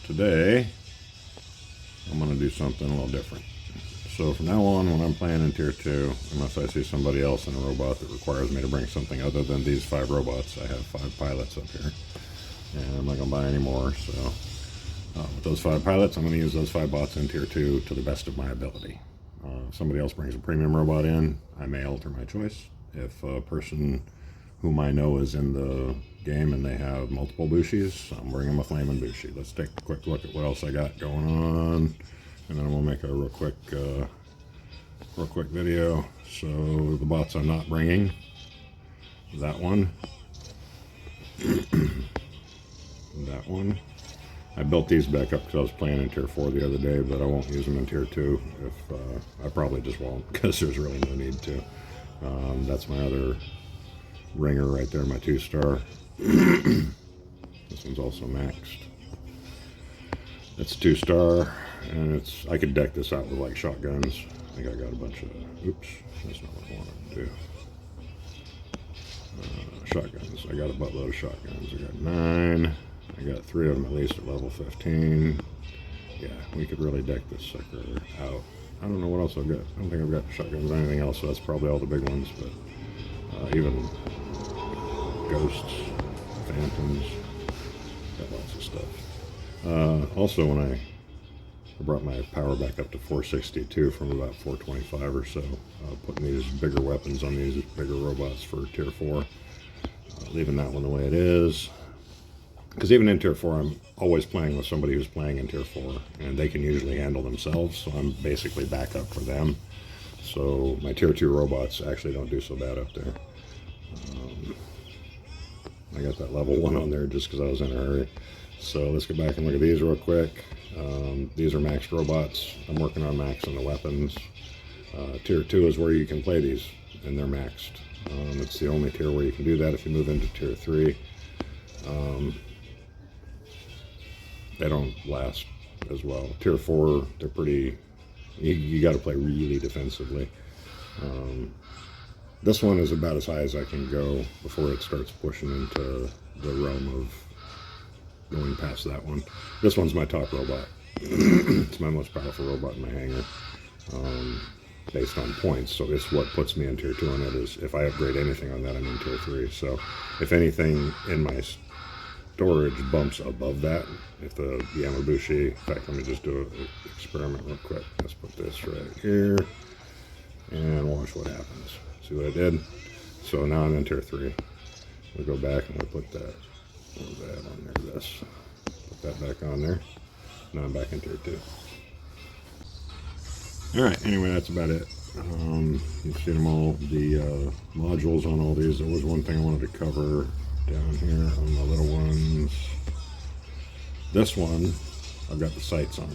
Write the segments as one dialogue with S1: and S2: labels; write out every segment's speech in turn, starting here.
S1: today I'm going to do something a little different. So from now on, when I'm playing in Tier 2, unless I see somebody else in a robot that requires me to bring something other than these 5 robots, I have 5 pilots up here. And I'm not going to buy any more, so with those 5 pilots, I'm going to use those 5 bots in Tier 2 to the best of my ability. If somebody else brings a premium robot in, I may alter my choice. If a person whom I know is in the game and they have multiple Bushis, I'm bringing a flaming Bushi. Let's take a quick look at what else I got going on, and then we'll make a real quick video. So the bots I'm not bringing, that one, that one. I built these back up because I was playing in Tier 4 the other day, but I won't use them in Tier 2. I probably just won't, because there's really no need to. That's my other ringer right there, my 2-star. This one's also maxed. It's 2-star, and I could deck this out with like shotguns. I think I got a bunch of, oops, that's not what I wanted to do. Shotguns, I got a buttload of shotguns. I got 9. I got 3 of them at least at level 15. Yeah, we could really deck this sucker out. I don't know what else I've got. I don't think I've got shotguns or anything else, so that's probably all the big ones, but even ghosts, phantoms, got lots of stuff. Also, when I brought my power back up to 462 from about 425 or so, putting these bigger weapons on these bigger robots for Tier 4, leaving that one the way it is. Because even in Tier 4, I'm always playing with somebody who's playing in Tier 4, and they can usually handle themselves, so I'm basically backup for them. So my Tier 2 robots actually don't do so bad up there. I got that level 1 on there just because I was in a hurry. So let's go back and look at these real quick. These are maxed robots. I'm working on maxing the weapons. Tier 2 is where you can play these, and they're maxed. It's the only tier where you can do that. If you move into Tier 3, they don't last as well. Tier 4, they're pretty, you got to play really defensively. This one is about as high as I can go before it starts pushing into the realm of going past that one. This one's my top robot. It's my most powerful robot in my hangar, based on points. So it's what puts me in Tier 2 on it. Is if I upgrade anything on that, I'm in Tier 3. So if anything in my storage bumps above that, if the Bushi, in fact, let me just do an experiment real quick. Let's put this right here and watch what happens. See what I did? So now I'm in Tier 3. We go back and we put that, what was that on there? This. Put that back on there. Now I'm back in Tier 2. Alright, anyway, that's about it. You've seen them all, the modules on all these. There was one thing I wanted to cover down here on the little ones. This one, I've got the sights on,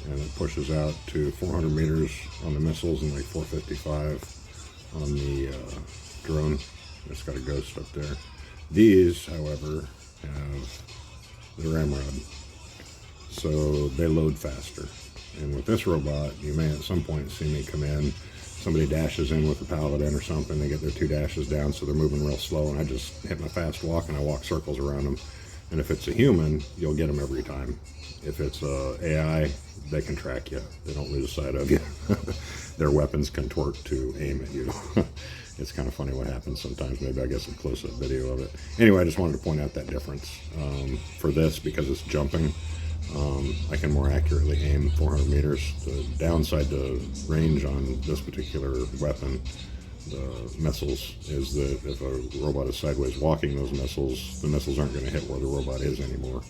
S1: and it pushes out to 400 meters on the missiles and like 455 on the drone. It's got a ghost up there. These, however, have the ramrod, so they load faster. And with this robot, you may at some point see me come in, somebody dashes in with a paladin or something, they get their 2 dashes down, so they're moving real slow, and I just hit my fast walk and I walk circles around them. And if it's a human, you'll get them every time. If it's AI, they can track you. They don't lose sight of you. Their weapons contort to aim at you. It's kind of funny what happens sometimes. Maybe I get some close-up video of it. Anyway, I just wanted to point out that difference. For this, because it's jumping, I can more accurately aim 400 meters. The downside to range on this particular weapon, the missiles, is that if a robot is sideways walking those missiles, the missiles aren't going to hit where the robot is anymore.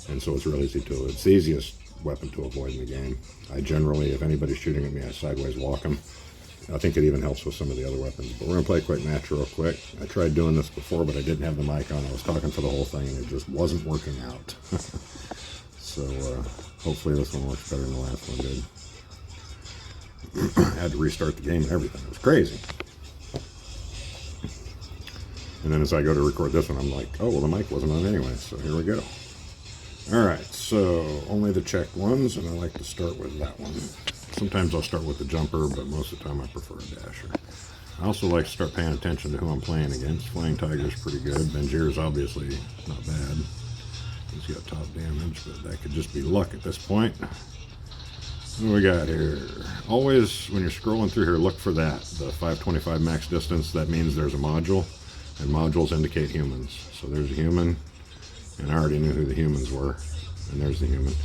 S1: And so it's real easy to, it's the easiest weapon to avoid in the game. I generally, if anybody's shooting at me, I sideways walk them. I think it even helps with some of the other weapons. But we're going to play a quick match real quick. I tried doing this before, but I didn't have the mic on. I was talking for the whole thing, and it just wasn't working out. So hopefully this one works better than the last one did. I had to restart the game and everything. It was crazy. And then as I go to record this one, I'm like, oh, well, the mic wasn't on anyway, so here we go. All right, so only the checked ones, and I like to start with that one. Sometimes I'll start with the jumper, but most of the time I prefer a dasher. I also like to start paying attention to who I'm playing against. Flying Tiger's pretty good. Benjir's obviously not bad. He's got top damage, but that could just be luck at this point. What do we got here? Always, when you're scrolling through here, look for that, the 525 max distance. That means there's a module, and modules indicate humans. So there's a human, and I already knew who the humans were, and there's the human.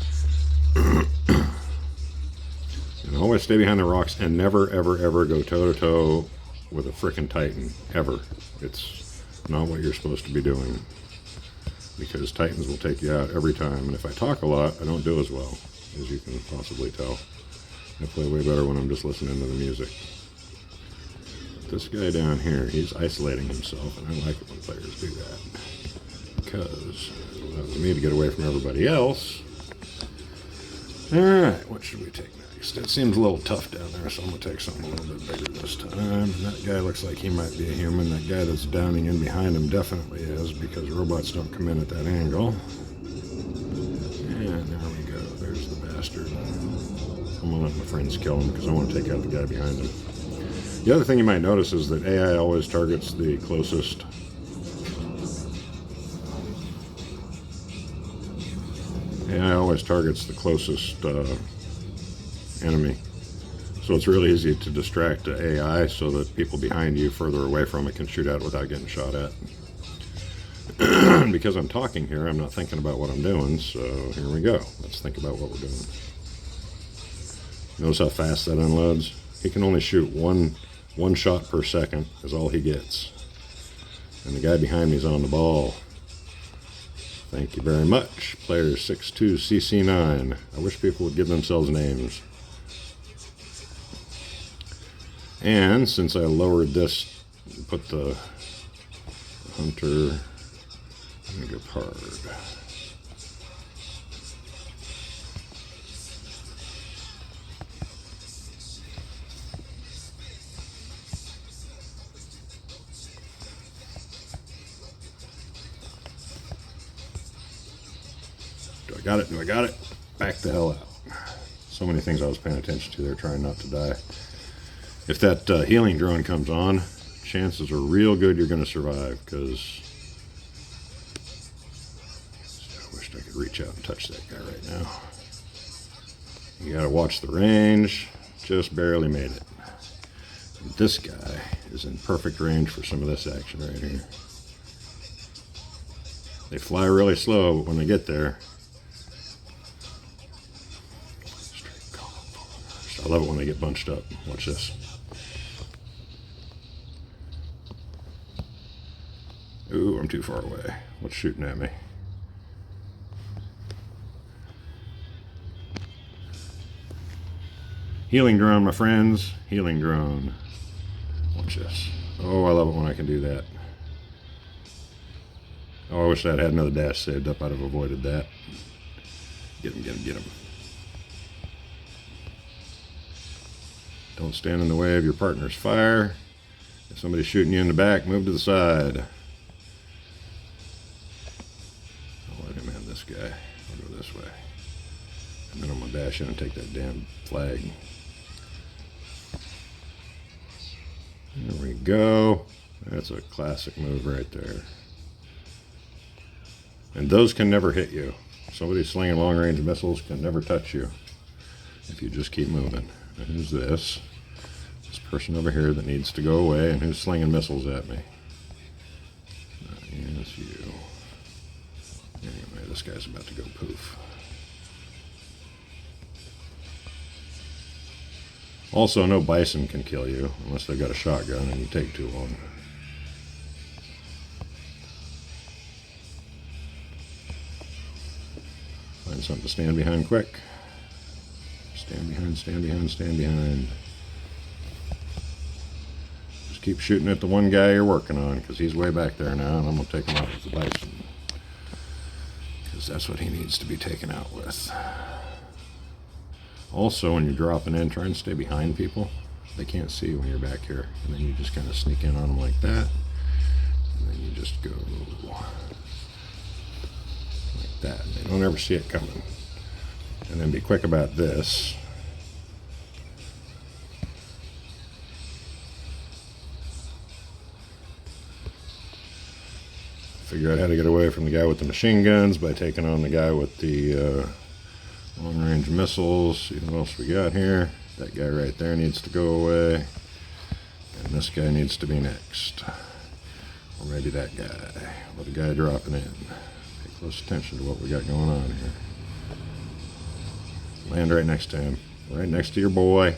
S1: And always stay behind the rocks, and never, ever, ever go toe-to-toe with a frickin' Titan, ever. It's not what you're supposed to be doing, because Titans will take you out every time. And if I talk a lot, I don't do as well, as you can possibly tell. I play way better when I'm just listening to the music. But this guy down here, he's isolating himself, and I like it when players do that, because it allows me to get away from everybody else. Alright, what should we take next? It seems a little tough down there, so I'm going to take something a little bit bigger this time. And that guy looks like he might be a human. That guy that's downing in behind him definitely is, because robots don't come in at that angle. And there we go. There's the bastard. I'm going to let my friends kill him, because I want to take out the guy behind him. The other thing you might notice is that AI always targets the closest. AI always targets the closest enemy. So it's really easy to distract the AI so that people behind you further away from it can shoot at without getting shot at. Because I'm talking here, I'm not thinking about what I'm doing, so here we go. Let's think about what we're doing. Notice how fast that unloads? He can only shoot one shot per second is all he gets. And the guy behind me is on the ball. Thank you very much. Player 62CC9. I wish people would give themselves names. And since I lowered this, put the hunter and go hard. Do I got it? Do I got it? Back the hell out. So many things I was paying attention to there, trying not to die. If that healing drone comes on, chances are real good you're going to survive, because I wish I could reach out and touch that guy right now. You got to watch the range. Just barely made it. And this guy is in perfect range for some of this action right here. They fly really slow, but when they get there, I love it when they get bunched up. Watch this. Ooh, I'm too far away. What's shooting at me? Healing drone, my friends. Healing drone. Watch this. Oh, I love it when I can do that. Oh, I wish I'd had another dash saved up. I'd have avoided that. Get him, get him, get him. Don't stand in the way of your partner's fire. If somebody's shooting you in the back, move to the side. I'll let him have this guy. I'll go this way. And then I'm going to dash in and take that damn flag. There we go. That's a classic move right there. And those can never hit you. Somebody slinging long-range missiles can never touch you if you just keep moving. And who's this? This person over here that needs to go away, and who's slinging missiles at me? Yes, you. Anyway, this guy's about to go poof. Also, no bison can kill you unless they've got a shotgun and you take too long. Find something to stand behind quick. Stand behind, stand behind, stand behind. Just keep shooting at the one guy you're working on, because he's way back there now, and I'm going to take him out with the bison. Because that's what he needs to be taken out with. Also, when you're dropping in, try and stay behind people. They can't see you when you're back here. And then you just kind of sneak in on them like that. And then you just go like that. They don't ever see it coming. And then be quick about this. figure out how to get away from the guy with the machine guns by taking on the guy with the long-range missiles. See what else we got here. That guy right there needs to go away. And this guy needs to be next. Or maybe that guy. Or the guy dropping in. Pay close attention to what we got going on here. Land right next to him. Right next to your boy.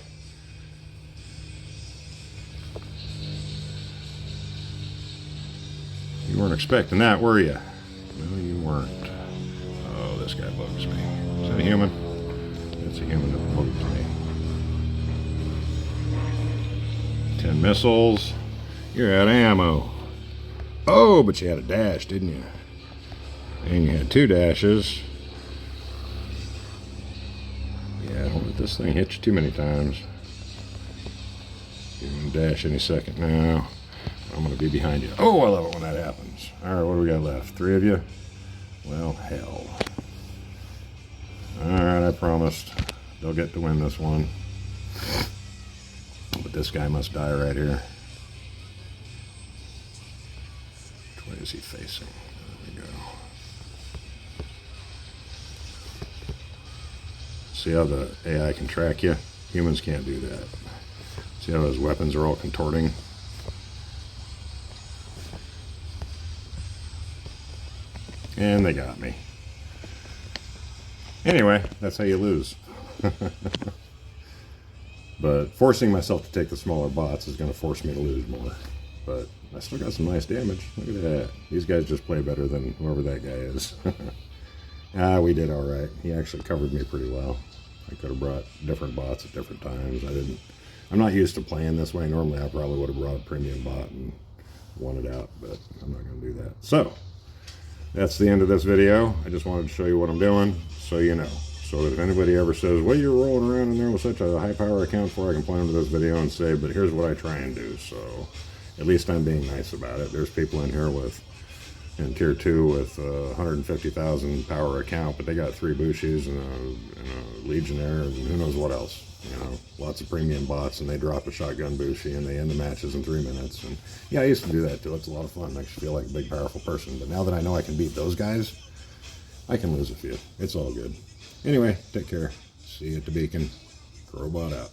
S1: You weren't expecting that, were you? No, you weren't. Oh, this guy bugs me. Is that a human? It's a human that bugs me. 10 missiles. You're out of ammo. Oh, but you had a dash, didn't you? And you had 2 dashes. Yeah, don't let this thing hit you too many times. You're going to dash any second now. I'm going to be behind you. Oh, I love it when that happens. All right, what do we got left? 3 of you? Well, hell. All right, I promised. They'll get to win this one. But this guy must die right here. Which way is he facing? There we go. See how the AI can track you? Humans can't do that. See how those weapons are all contorting? And they got me. Anyway, that's how you lose. But forcing myself to take the smaller bots is going to force me to lose more. But I still got some nice damage. Look at that. These guys just play better than whoever that guy is. We did all right. He actually covered me pretty well. I could have brought different bots at different times. I'm not used to playing this way. Normally I probably would have brought a premium bot and won it out, but I'm not going to do that. So that's the end of this video. I just wanted to show you what I'm doing so you know. So that if anybody ever says, well, you're rolling around in there with such a high power account for, I can point them to this video and say, but here's what I try and do. So at least I'm being nice about it. There's people in here in tier 2 with 150,000 power account, but they got 3 Bushis and a Legionnaire and who knows what else. You know, lots of premium bots, and they drop a shotgun Bushi and they end the matches in 3 minutes. And yeah, I used to do that too. It's a lot of fun. It makes you feel like a big, powerful person. But now that I know I can beat those guys, I can lose a few. It's all good. Anyway, take care. See you at the beacon. Crowbot out.